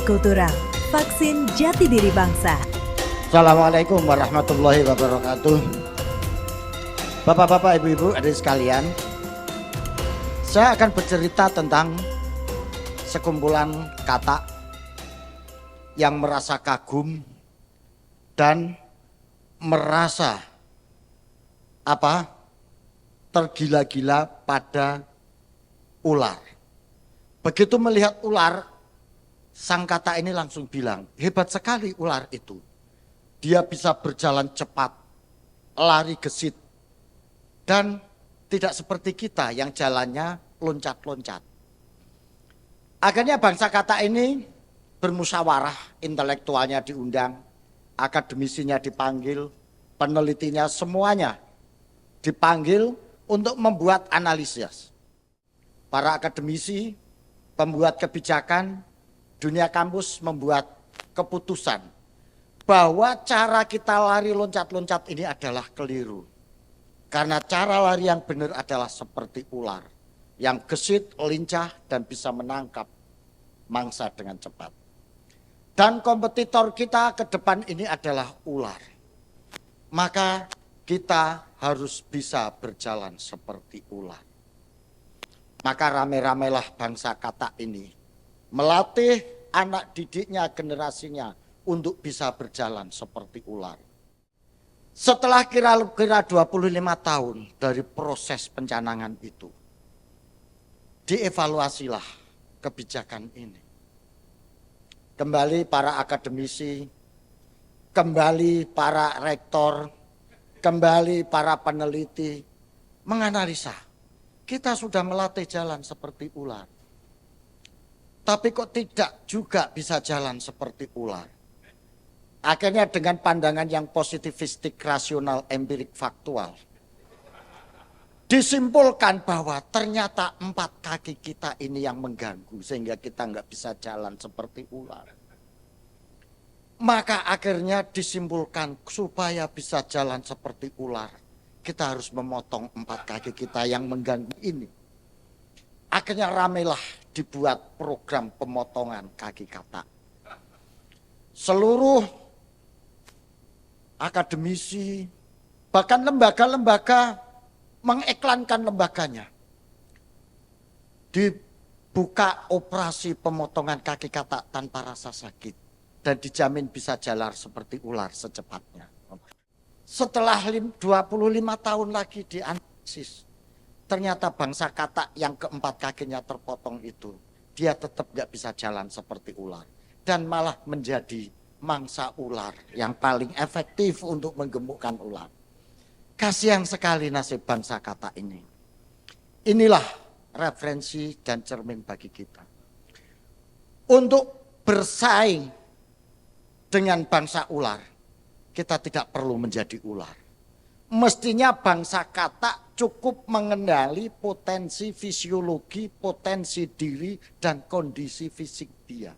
Kultural, vaksin jati diri bangsa. Assalamualaikum warahmatullahi wabarakatuh. Bapak-bapak, ibu-ibu, adik sekalian, saya akan bercerita tentang sekumpulan kata yang merasa kagum dan merasa tergila-gila pada ular. Begitu melihat ular, sang kata ini langsung bilang, hebat sekali ular itu. Dia bisa berjalan cepat, lari gesit, dan tidak seperti kita yang jalannya loncat-loncat. Akhirnya bangsa kata ini bermusyawarah, intelektualnya diundang, akademisinya dipanggil, penelitinya semuanya dipanggil untuk membuat analisis. Para akademisi, pembuat kebijakan, dunia kampus membuat keputusan bahwa cara kita lari loncat-loncat ini adalah keliru. Karena cara lari yang benar adalah seperti ular, yang gesit, lincah, dan bisa menangkap mangsa dengan cepat. Dan kompetitor kita ke depan ini adalah ular. Maka kita harus bisa berjalan seperti ular. Maka rame-ramelah bangsa kata ini melatih anak didiknya, generasinya untuk bisa berjalan seperti ular. Setelah kira-kira 25 tahun dari proses pencanangan itu, dievaluasilah kebijakan ini. Kembali para akademisi, kembali para rektor, kembali para peneliti menganalisa. Kita sudah melatih jalan seperti ular. Tapi kok tidak juga bisa jalan seperti ular. Akhirnya dengan pandangan yang positivistik, rasional, empirik, faktual, disimpulkan bahwa ternyata 4 kaki kita ini yang mengganggu sehingga kita nggak bisa jalan seperti ular. Maka akhirnya disimpulkan supaya bisa jalan seperti ular, kita harus memotong 4 kaki kita yang mengganggu ini. Akhirnya ramailah dibuat program pemotongan kaki kata. Seluruh akademisi, bahkan lembaga-lembaga mengiklankan lembaganya. Dibuka operasi pemotongan kaki kata tanpa rasa sakit. Dan dijamin bisa jalan seperti ular secepatnya. Setelah 25 tahun lagi dianalisis, ternyata bangsa kata yang keempat kakinya terpotong itu, dia tetap gak bisa jalan seperti ular. Dan malah menjadi mangsa ular yang paling efektif untuk menggemukkan ular. Kasihan sekali nasib bangsa kata ini. Inilah referensi dan cermin bagi kita. Untuk bersaing dengan bangsa ular, kita tidak perlu menjadi ular. Mestinya bangsa kata cukup mengenali potensi fisiologi, potensi diri, dan kondisi fisik dia.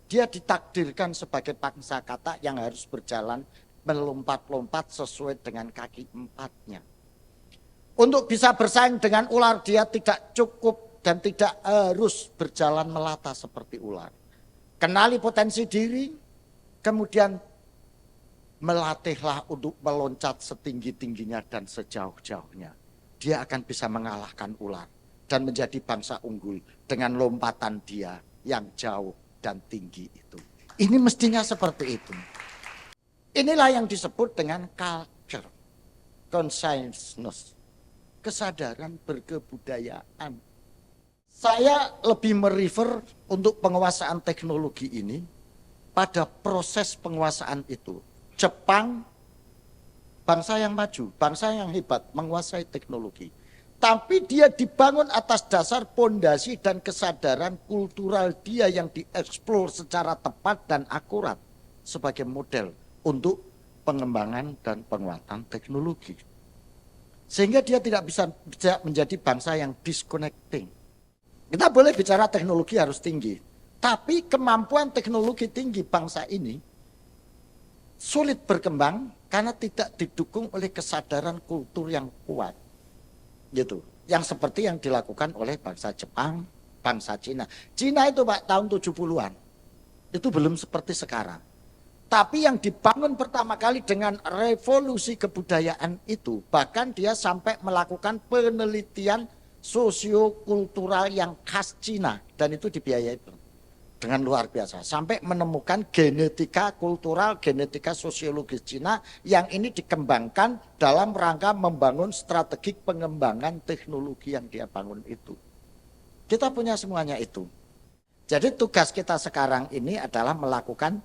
Dia ditakdirkan sebagai bangsa kata yang harus berjalan melompat-lompat sesuai dengan kaki 4-nya. Untuk bisa bersaing dengan ular, dia tidak cukup dan tidak harus berjalan melata seperti ular. Kenali potensi diri, kemudian melatihlah untuk meloncat setinggi-tingginya dan sejauh-jauhnya. Dia akan bisa mengalahkan ular dan menjadi bangsa unggul dengan lompatan dia yang jauh dan tinggi itu. Ini mestinya seperti itu. Inilah yang disebut dengan culture, consciousness, kesadaran berkebudayaan. Saya lebih merefer untuk penguasaan teknologi ini pada proses penguasaan itu. Jepang, bangsa yang maju, bangsa yang hebat, menguasai teknologi. Tapi dia dibangun atas dasar pondasi dan kesadaran kultural dia yang dieksplor secara tepat dan akurat sebagai model untuk pengembangan dan penguatan teknologi. Sehingga dia tidak bisa menjadi bangsa yang disconnecting. Kita boleh bicara teknologi harus tinggi, tapi kemampuan teknologi tinggi bangsa ini sulit berkembang karena tidak didukung oleh kesadaran kultur yang kuat. Gitu. Yang seperti yang dilakukan oleh bangsa Jepang, bangsa Cina. Cina itu Pak tahun 70-an. Itu belum seperti sekarang. Tapi yang dibangun pertama kali dengan revolusi kebudayaan itu, bahkan dia sampai melakukan penelitian sosiokultural yang khas Cina, dan itu dibiayai dengan luar biasa. Sampai menemukan genetika kultural, genetika sosiologis Cina yang ini dikembangkan dalam rangka membangun strategi pengembangan teknologi yang dia bangun itu. Kita punya semuanya itu. Jadi tugas kita sekarang ini adalah melakukan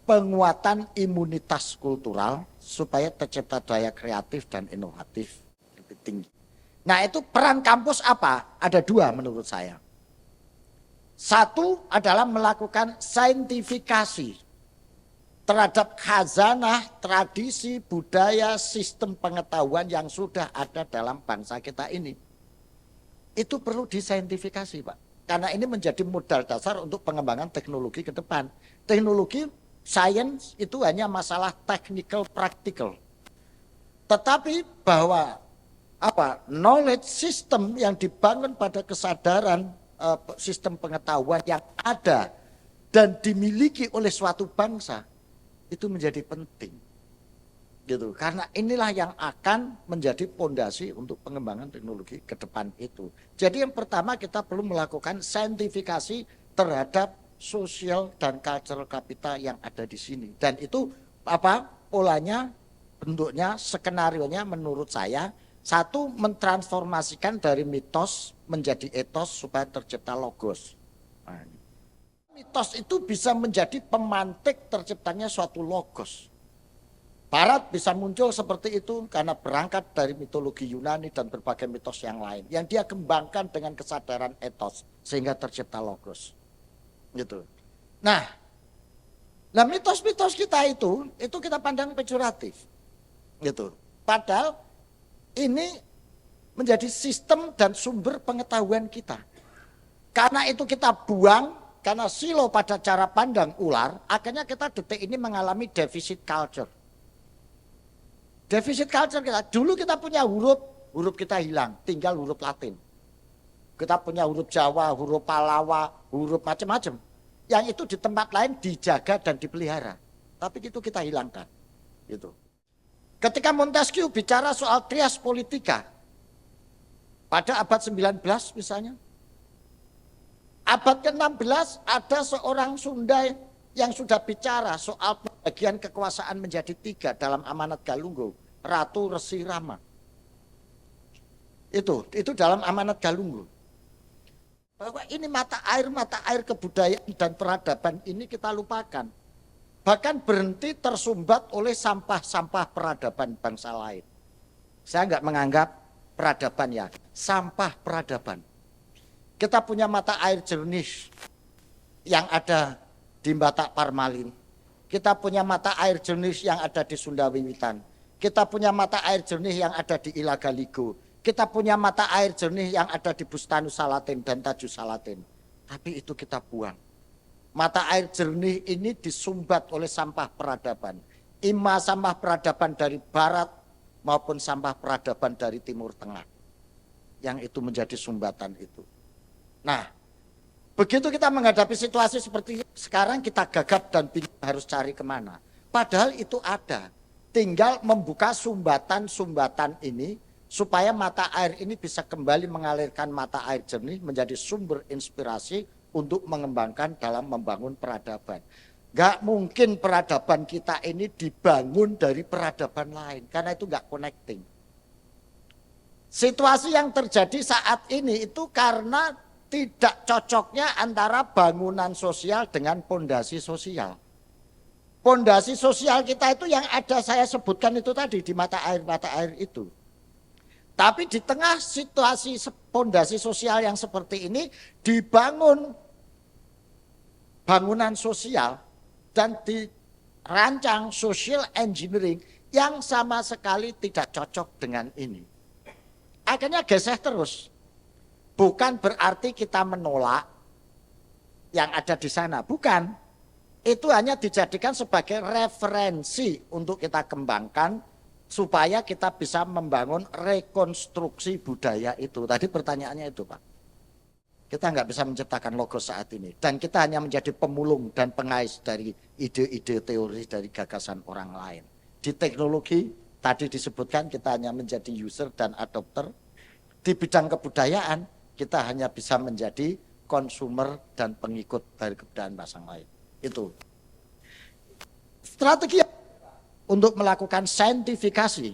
penguatan imunitas kultural supaya tercipta daya kreatif dan inovatif lebih tinggi. Nah itu peran kampus apa? Ada dua menurut saya. Satu adalah melakukan saintifikasi terhadap khazanah, tradisi, budaya, sistem pengetahuan yang sudah ada dalam bangsa kita ini. Itu perlu disaintifikasi Pak. Karena ini menjadi modal dasar untuk pengembangan teknologi ke depan. Teknologi, sains itu hanya masalah technical, practical. Tetapi bahwa knowledge system yang dibangun pada kesadaran sistem pengetahuan yang ada dan dimiliki oleh suatu bangsa itu menjadi penting. Gitu. Karena inilah yang akan menjadi pondasi untuk pengembangan teknologi ke depan itu. Jadi yang pertama kita perlu melakukan saintifikasi terhadap sosial dan cultural capital yang ada di sini. Dan itu polanya, bentuknya, skenarionya menurut saya, satu mentransformasikan dari mitos menjadi etos supaya tercipta logos. Nah, mitos itu bisa menjadi pemantik terciptanya suatu logos. Barat bisa muncul seperti itu karena berangkat dari mitologi Yunani dan berbagai mitos yang lain. Yang dia kembangkan dengan kesadaran etos sehingga tercipta logos. Gitu. Nah mitos-mitos kita itu kita pandang pejoratif. Gitu. Padahal ini menjadi sistem dan sumber pengetahuan kita. Karena itu kita buang, karena silo pada cara pandang ular, akhirnya kita detik ini mengalami defisit culture. Defisit culture kita, dulu kita punya huruf kita hilang, tinggal huruf Latin. Kita punya huruf Jawa, huruf Palawa, huruf macam-macam. Yang itu di tempat lain dijaga dan dipelihara. Tapi itu kita hilangkan. Gitu. Ketika Montesquieu bicara soal trias politika, pada abad 19 misalnya, abad ke-16 ada seorang Sunda yang sudah bicara soal pembagian kekuasaan menjadi 3 dalam amanat Galunggo, Ratu, Resi, Rama. Itu dalam amanat Galunggo. Bahwa ini mata air kebudayaan dan peradaban ini kita lupakan. Bahkan berhenti tersumbat oleh sampah-sampah peradaban bangsa lain. Saya enggak menganggap peradaban ya, sampah peradaban. Kita punya mata air jernih yang ada di Batak Parmalin. Kita punya mata air jernih yang ada di Sunda Wiwitan. Kita punya mata air jernih yang ada di Ilaga Ligo. Kita punya mata air jernih yang ada di Bustanus Salatin dan Tajus Salatin. Tapi itu kita buang. Mata air jernih ini disumbat oleh sampah peradaban. Ima sampah peradaban dari barat maupun sampah peradaban dari timur tengah. Yang itu menjadi sumbatan itu. Nah, begitu kita menghadapi situasi seperti sekarang kita gagap dan bingung harus cari kemana. Padahal itu ada. Tinggal membuka sumbatan-sumbatan ini supaya mata air ini bisa kembali mengalirkan mata air jernih menjadi sumber inspirasi untuk mengembangkan dalam membangun peradaban. Gak mungkin peradaban kita ini dibangun dari peradaban lain karena itu gak connecting. Situasi yang terjadi saat ini itu karena tidak cocoknya antara bangunan sosial dengan pondasi sosial. Pondasi sosial kita itu yang ada saya sebutkan itu tadi di mata air itu. Tapi di tengah situasi pondasi sosial yang seperti ini dibangun bangunan sosial dan dirancang social engineering yang sama sekali tidak cocok dengan ini. Akhirnya geser terus. Bukan berarti kita menolak yang ada di sana, bukan. Itu hanya dijadikan sebagai referensi untuk kita kembangkan supaya kita bisa membangun rekonstruksi budaya itu. Tadi pertanyaannya itu Pak. Kita nggak bisa menciptakan logos saat ini. Dan kita hanya menjadi pemulung dan pengais dari ide-ide teori dari gagasan orang lain. Di teknologi, tadi disebutkan kita hanya menjadi user dan adopter. Di bidang kebudayaan, kita hanya bisa menjadi konsumer dan pengikut dari kebudayaan bangsa lain. Itu. Strategi untuk melakukan saintifikasi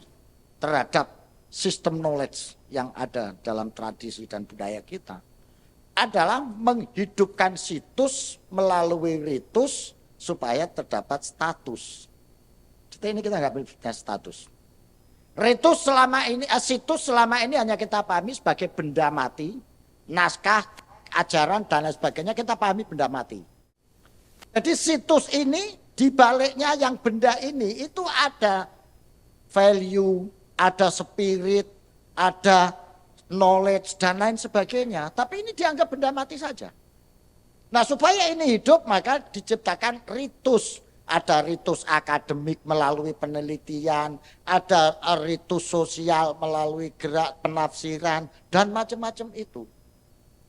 terhadap sistem knowledge yang ada dalam tradisi dan budaya kita adalah menghidupkan situs melalui ritus supaya terdapat status. Jadi ini kita nggak punya status. Ritus selama ini, situs selama ini hanya kita pahami sebagai benda mati, naskah, ajaran dan lain sebagainya kita pahami benda mati. Jadi situs ini di baliknya yang benda ini itu ada value, ada spirit, ada knowledge dan lain sebagainya. Tapi ini dianggap benda mati saja. Nah supaya ini hidup maka diciptakan ritus. Ada ritus akademik melalui penelitian, ada ritus sosial melalui gerak penafsiran dan macam-macam itu.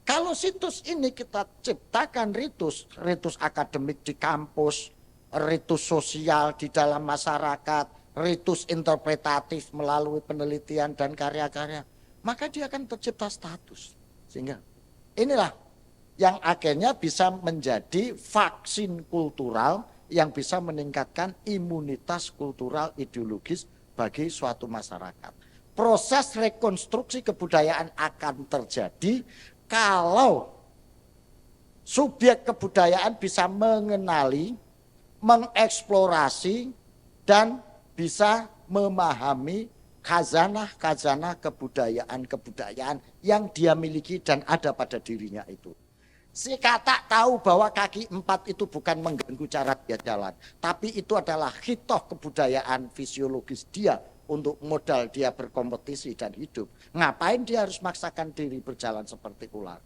Kalau situs ini kita ciptakan ritus akademik di kampus, ritus sosial di dalam masyarakat, ritus interpretatif melalui penelitian dan karya-karya, maka dia akan tercipta status. Sehingga inilah yang akhirnya bisa menjadi vaksin kultural yang bisa meningkatkan imunitas kultural ideologis bagi suatu masyarakat. Proses rekonstruksi kebudayaan akan terjadi kalau subjek kebudayaan bisa mengenali, mengeksplorasi, dan bisa memahami khazanah-khazanah kebudayaan-kebudayaan yang dia miliki dan ada pada dirinya itu. Si Katak tahu bahwa kaki empat itu bukan mengganggu cara dia jalan, tapi itu adalah hitoh kebudayaan fisiologis dia untuk modal dia berkompetisi dan hidup. Ngapain dia harus maksakan diri berjalan seperti ular?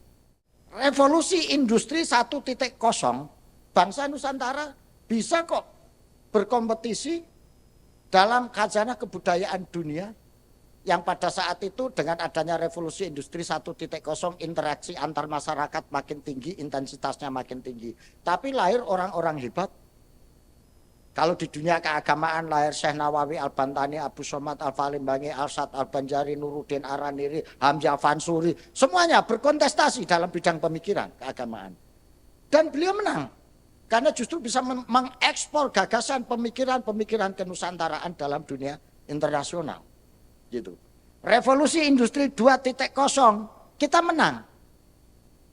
Revolusi industri 1.0, bangsa Nusantara bisa kok berkompetisi dalam khazanah kebudayaan dunia yang pada saat itu dengan adanya revolusi industri 1.0 interaksi antar masyarakat makin tinggi, intensitasnya makin tinggi. Tapi lahir orang-orang hebat. Kalau di dunia keagamaan lahir Syekh Nawawi, Al-Bantani, Abu Somad, Al-Falimbangi, Al-Sad, Al-Banjari, Nuruddin Araniri, Hamzah Fansuri, semuanya berkontestasi dalam bidang pemikiran keagamaan. Dan beliau menang. Karena justru bisa mengekspor gagasan pemikiran-pemikiran kenusantaraan dalam dunia internasional. Gitu. Revolusi industri 2.0 kita menang.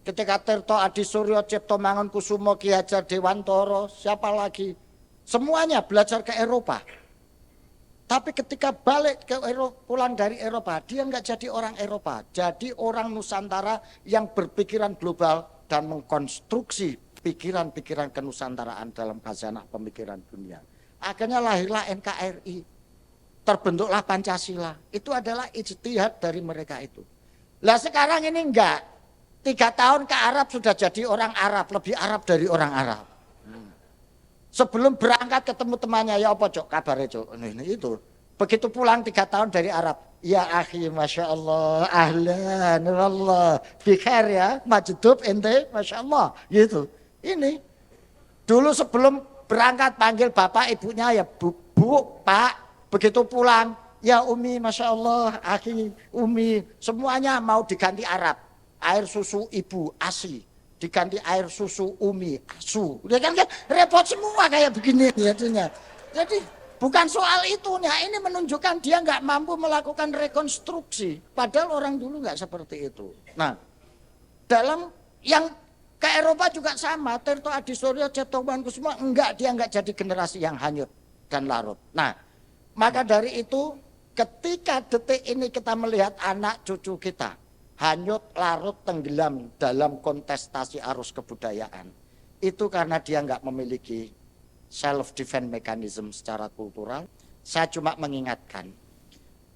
Ketika Tirto Adi Suryo, Cipto Mangunkusumo, Ki Hajar Dewantoro, siapa lagi? Semuanya belajar ke Eropa. Tapi ketika balik ke Eropa, pulang dari Eropa, dia nggak jadi orang Eropa. Jadi orang Nusantara yang berpikiran global dan mengkonstruksi pikiran-pikiran kenusantaraan dalam khazanah pemikiran dunia. Akhirnya lahirlah NKRI. Terbentuklah Pancasila. Itu adalah ijtihad dari mereka itu. Lah sekarang ini enggak. 3 tahun ke Arab sudah jadi orang Arab. Lebih Arab dari orang Arab. Sebelum berangkat ketemu temannya, ya apa cok kabarnya cok. Ini itu. Begitu pulang 3 tahun dari Arab. Ya akhi, Masya Allah, ahlan, wallah, bikhair ya, majdub ente, Masya Allah. Gitu. Ini. Dulu sebelum berangkat panggil bapak ibunya ya bu, pak. Begitu pulang, ya Umi, Masya Allah, akhi, Umi, semuanya mau diganti Arab. Air susu ibu, ASI. Diganti air susu Umi, ASU. Udah kan repot semua kayak begini jadinya. Jadi bukan soal itunya, ini menunjukkan dia nggak mampu melakukan rekonstruksi. Padahal orang dulu nggak seperti itu. Nah, dalam yang ke Eropa juga sama, Tirto Adi Suryo, Cipto Mangunkusumo, dia nggak jadi generasi yang hanyut dan larut. Nah, maka dari itu ketika detik ini kita melihat anak cucu kita hanyut, larut, tenggelam dalam kontestasi arus kebudayaan. Itu karena dia nggak memiliki self-defense mechanism secara kultural. Saya cuma mengingatkan,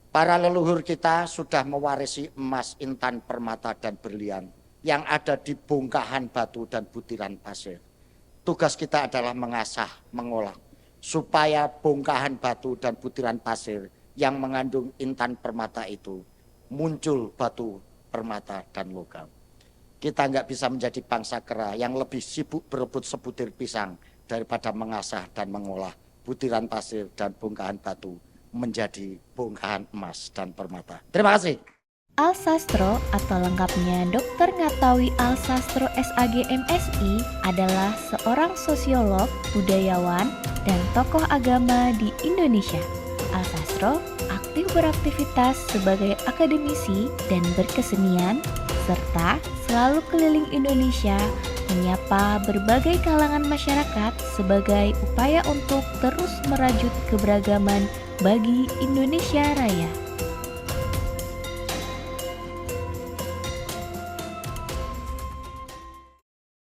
para leluhur kita sudah mewarisi emas, intan, permata, dan berlian yang ada di bongkahan batu dan butiran pasir. Tugas kita adalah mengasah, mengolah, supaya bongkahan batu dan butiran pasir yang mengandung intan permata itu muncul batu permata dan logam. Kita nggak bisa menjadi bangsa kera yang lebih sibuk berebut sebutir pisang daripada mengasah dan mengolah butiran pasir dan bongkahan batu menjadi bongkahan emas dan permata. Terima kasih. Alsastro atau lengkapnya Dr. Ngatawi Alsastro SAG MSI adalah seorang sosiolog, budayawan, dan tokoh agama di Indonesia. Alsastro aktif beraktivitas sebagai akademisi dan berkesenian, serta selalu keliling Indonesia menyapa berbagai kalangan masyarakat sebagai upaya untuk terus merajut keberagaman bagi Indonesia Raya.